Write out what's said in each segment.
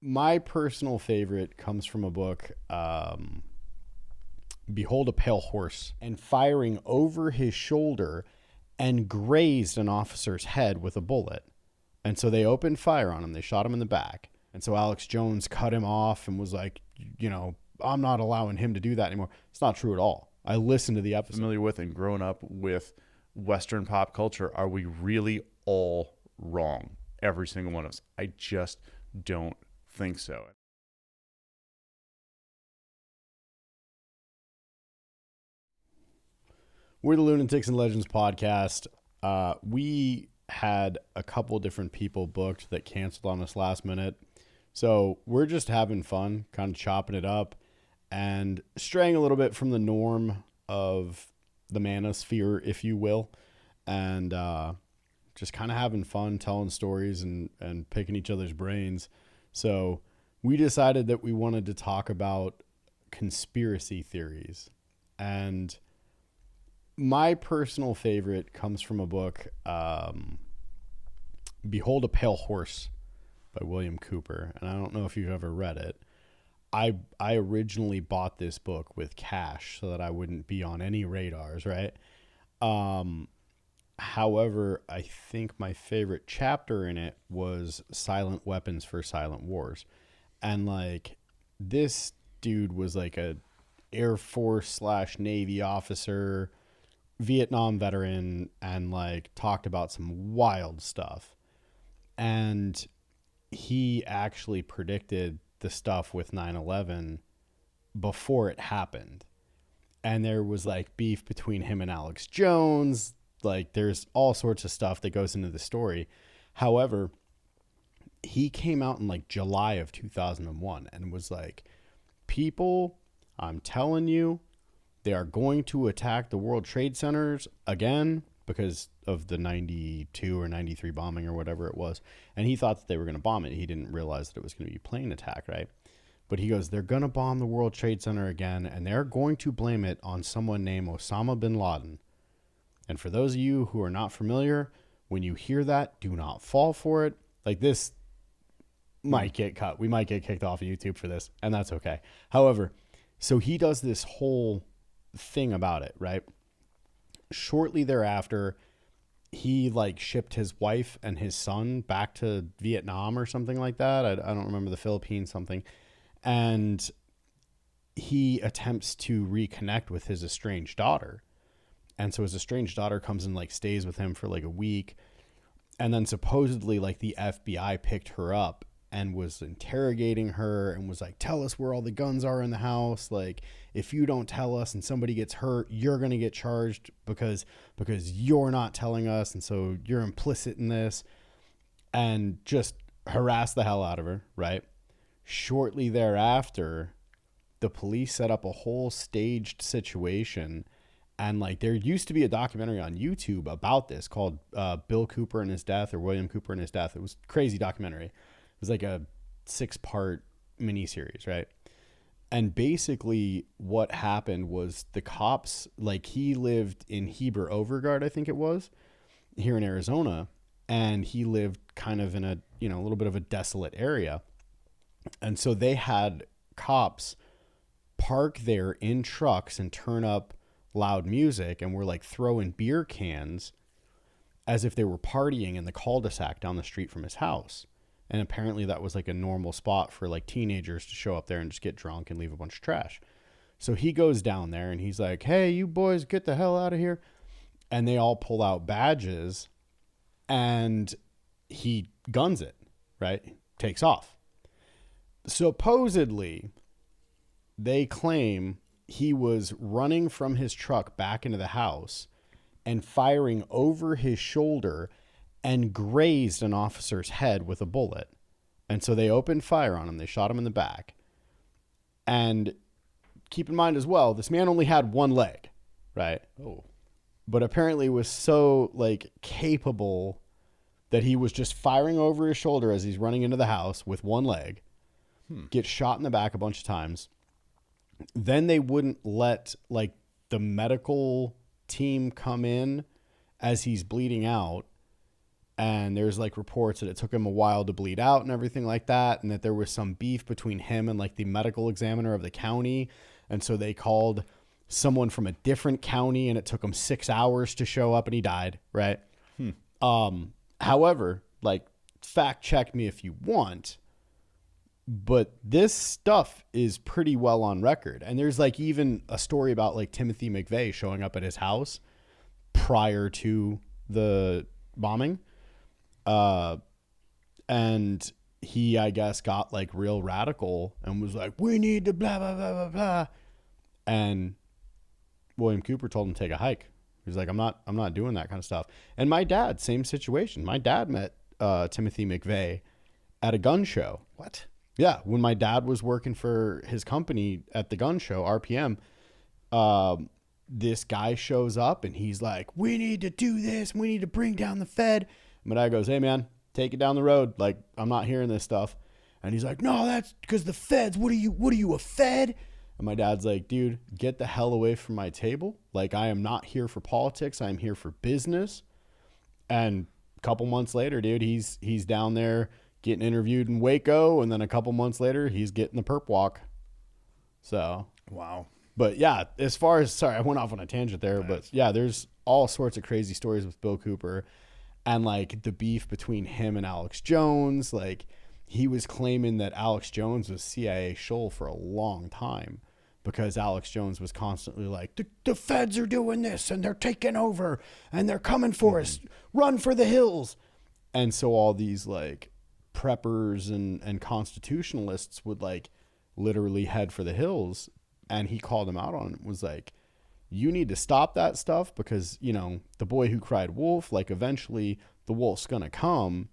My personal favorite comes from a book, Behold a Pale Horse, and firing over his shoulder and grazed an officer's head with a bullet. And so they opened fire on him. They shot him in the back. And so Alex Jones cut him off and was like, I'm not allowing him to do that anymore. It's not true at all. I listened to the episode. Familiar with and grown up with Western pop culture, are we really all wrong? Every single one of us. I just don't think so. We're the Lunatics and Legends podcast. We had a couple different people booked that canceled on us last minute. So we're just having fun, kind of chopping it up and straying a little bit from the norm of the manosphere, if you will. And just kind of having fun, telling stories and picking each other's brains. So we decided that we wanted to talk about conspiracy theories. And my personal favorite comes from a book, Behold a Pale Horse by William Cooper. And I don't know if you've ever read it. I originally bought this book with cash so that I wouldn't be on any radars, right? However, I think my favorite chapter in it was Silent Weapons for Silent Wars. And like this dude was like a Air Force / Navy officer, Vietnam veteran, and like talked about some wild stuff. And he actually predicted the stuff with 9/11 before it happened. And there was like beef between him and Alex Jones. Like there's all sorts of stuff that goes into the story. However, he came out in like July of 2001 and was like, people, I'm telling you, they are going to attack the World Trade Centers again because of the 92 or 93 bombing or whatever it was. And he thought that they were going to bomb it. He didn't realize that it was going to be a plane attack, right? But he goes, they're going to bomb the World Trade Center again, and they're going to blame it on someone named Osama bin Laden. And for those of you who are not familiar, when you hear that, do not fall for it. Like this might get cut. We might get kicked off of YouTube for this, and that's okay. However, so he does this whole thing about it, right? Shortly thereafter, he like shipped his wife and his son back to Vietnam or something like that. I don't remember, the Philippines, something. And he attempts to reconnect with his estranged daughter. And so his estranged daughter comes and like stays with him for like a week. And then supposedly like the FBI picked her up and was interrogating her and was like, tell us where all the guns are in the house. Like, if you don't tell us and somebody gets hurt, you're going to get charged because you're not telling us. And so you're implicit in this, and just harass the hell out of her. Right. Shortly thereafter, the police set up a whole staged situation. And like, there used to be a documentary on YouTube about this called Bill Cooper and His Death, or William Cooper and His Death. It was a crazy documentary. It was like a 6-part miniseries, right? And basically what happened was the cops, like he lived in Heber Overgard, I think it was, here in Arizona. And he lived kind of in a little bit of a desolate area. And so they had cops park there in trucks and turn up loud music and were like throwing beer cans as if they were partying in the cul-de-sac down the street from his house. And apparently that was like a normal spot for like teenagers to show up there and just get drunk and leave a bunch of trash. So he goes down there and he's like, hey, you boys, get the hell out of here. And they all pull out badges and he guns it, right? Takes off. Supposedly, they claim he was running from his truck back into the house and firing over his shoulder and grazed an officer's head with a bullet. And so they opened fire on him. They shot him in the back. And keep in mind as well, this man only had one leg, right? Oh. But apparently was so like capable that he was just firing over his shoulder as he's running into the house with one leg, get shot in the back a bunch of times. Then they wouldn't let like the medical team come in as he's bleeding out And there's like reports that it took him a while to bleed out and everything like that. And that there was some beef between him and like the medical examiner of the county. And so they called someone from a different county and it took him 6 hours to show up and he died. Right. However, like, fact check me if you want, but this stuff is pretty well on record. And there's like even a story about like Timothy McVeigh showing up at his house prior to the bombing. And he, I guess, got like real radical and was like, we need to blah, blah, blah, blah, blah. And William Cooper told him to take a hike. He was like, I'm not doing that kind of stuff. And my dad, same situation. My dad met Timothy McVeigh at a gun show. What? Yeah. When my dad was working for his company at the gun show, RPM, this guy shows up and he's like, we need to do this. We need to bring down the Fed. My dad goes, hey, man, take it down the road. Like, I'm not hearing this stuff. And he's like, no, that's because the Feds. What are you, a Fed? And my dad's like, dude, get the hell away from my table. Like, I am not here for politics. I'm here for business. And a couple months later, dude, he's down there getting interviewed in Waco. And then a couple months later, he's getting the perp walk. So, Wow. but yeah, as far as, sorry, I went off on a tangent there, but yeah, there's all sorts of crazy stories with Bill Cooper and like the beef between him and Alex Jones. Like, he was claiming that Alex Jones was CIA shill for a long time because Alex Jones was constantly like, the Feds are doing this and they're taking over and they're coming for us. Run for the hills. And so all these like preppers and constitutionalists would like literally head for the hills. And he called him out on it, was like, you need to stop that stuff because, you know, the boy who cried wolf, like eventually the wolf's going to come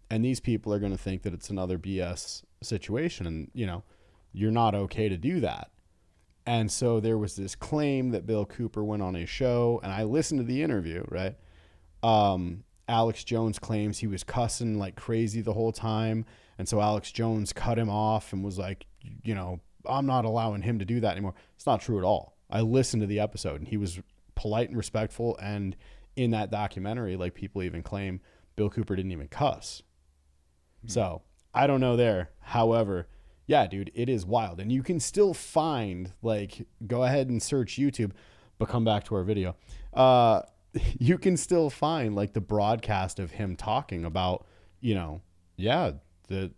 and these people are going to think that it's another BS situation. And, you know, you're not okay to do that. And so there was this claim that Bill Cooper went on his show and I listened to the interview, right? Alex Jones claims he was cussing like crazy the whole time. And so Alex Jones cut him off and was like, you know, I'm not allowing him to do that anymore. It's not true at all. I listened to the episode and he was polite and respectful. And in that documentary, like people even claim Bill Cooper didn't even cuss. So I don't know there. However, yeah, dude, it is wild. And you can still find, like, go ahead and search YouTube, but come back to our video. You can still find like the broadcast of him talking about, you know, yeah, the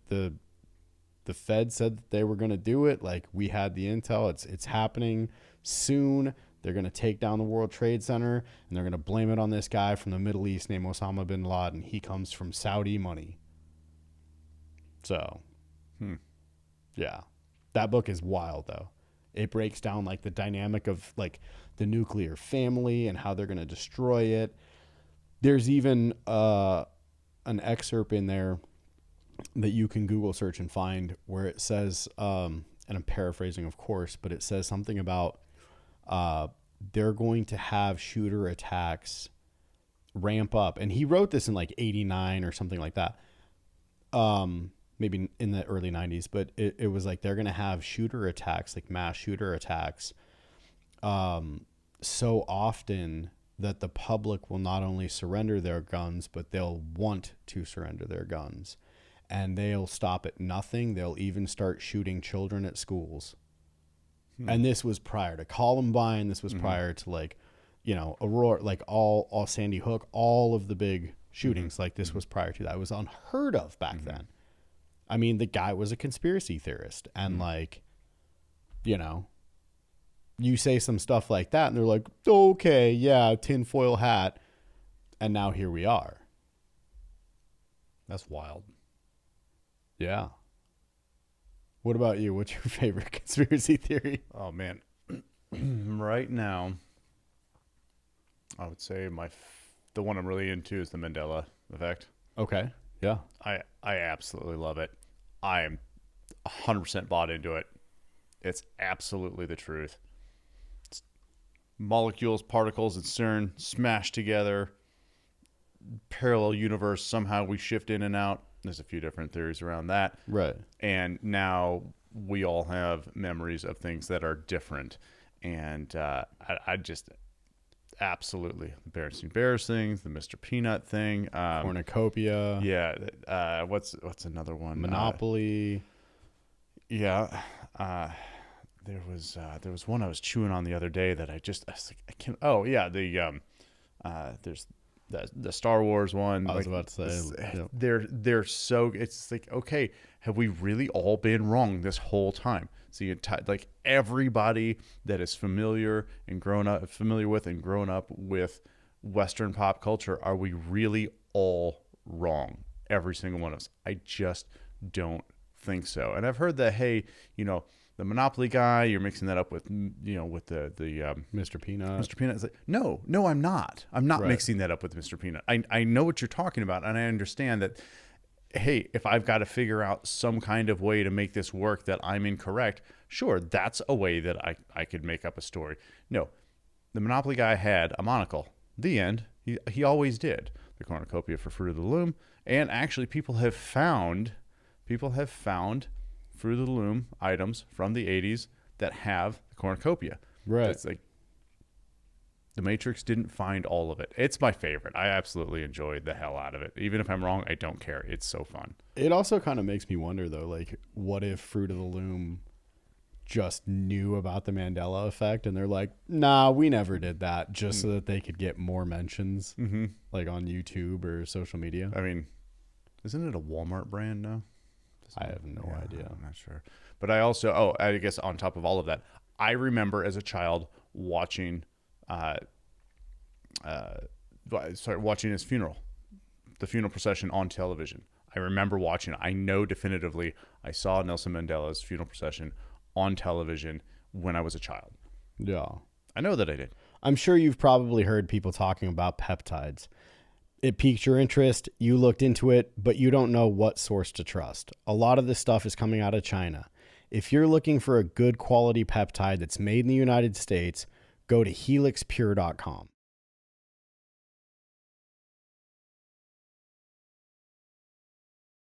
Fed said that they were going to do it. Like, we had the intel. It's happening soon. They're going to take down the World Trade Center and they're going to blame it on this guy from the Middle East named Osama bin Laden. He comes from Saudi money. So, yeah, that book is wild though. It breaks down like the dynamic of like the nuclear family and how they're going to destroy it. There's even an excerpt in there that you can Google search and find where it says, and I'm paraphrasing, of course, but it says something about they're going to have shooter attacks ramp up. And he wrote this in like 89 or something like that. Maybe in the early 90s, but it was like they're going to have shooter attacks, like mass shooter attacks, so often that the public will not only surrender their guns, but they'll want to surrender their guns. And they'll stop at nothing. They'll even start shooting children at schools. And this was prior to Columbine. This was prior to like, you know, Aurora, like all Sandy Hook, all of the big shootings. Like this was prior to that. It was unheard of back then. I mean, the guy was a conspiracy theorist and like, you know, you say some stuff like that and they're like, okay, yeah, tinfoil hat. And now here we are. That's wild. Yeah. What about you? What's your favorite conspiracy theory? Oh man. Right now, I would say the one I'm really into is the Mandela Effect. Okay. Yeah. I absolutely love it. I am 100% bought into it. It's absolutely the truth. It's molecules, particles, and CERN smashed together. Parallel universe. Somehow we shift in and out. There's a few different theories around that. Right. And now we all have memories of things that are different. And absolutely. The Berenstain Bears thing, the Mr. Peanut thing. Cornucopia. Yeah. What's another one? Monopoly. Yeah. There was one I was chewing on the other day that I was like, I can't. Oh yeah, there's the Star Wars one. I was about to say, yep. They're so. It's like, okay, have we really all been wrong this whole time? So like everybody that is familiar with and grown up with Western pop culture, are we really all wrong? Every single one of us. I just don't think so. And I've heard that, hey, the Monopoly guy, you're mixing that up with with the Mr. Peanut. Mr. Peanut. It's like, no, I'm not. I'm not mixing that up with Mr. Peanut. I know what you're talking about, and I understand that. Hey, if I've got to figure out some kind of way to make this work that I'm incorrect, sure, that's a way that I could make up a story. No, the Monopoly guy had a monocle. The end. He always did. The cornucopia for Fruit of the Loom, and actually people have found Fruit of the Loom items from the 80s that have the cornucopia. Right. It's like The Matrix didn't find all of it. It's my favorite. I absolutely enjoyed the hell out of it. Even if I'm wrong, I don't care. It's so fun. It also kind of makes me wonder, though, like, what if Fruit of the Loom just knew about the Mandela Effect and they're like, nah, we never did that, just so that they could get more mentions, like on YouTube or social media? I mean, isn't it a Walmart brand now? I have no idea. I'm not sure. But I also, I guess on top of all of that, I remember as a child watching watching his funeral, the funeral procession on television. I remember watching it. I know definitively I saw Nelson Mandela's funeral procession on television when I was a child. Yeah. I know that I did. I'm sure you've probably heard people talking about peptides. It piqued your interest, you looked into it, but you don't know what source to trust. A lot of this stuff is coming out of China. If you're looking for a good quality peptide that's made in the United States, go to helixpure.com.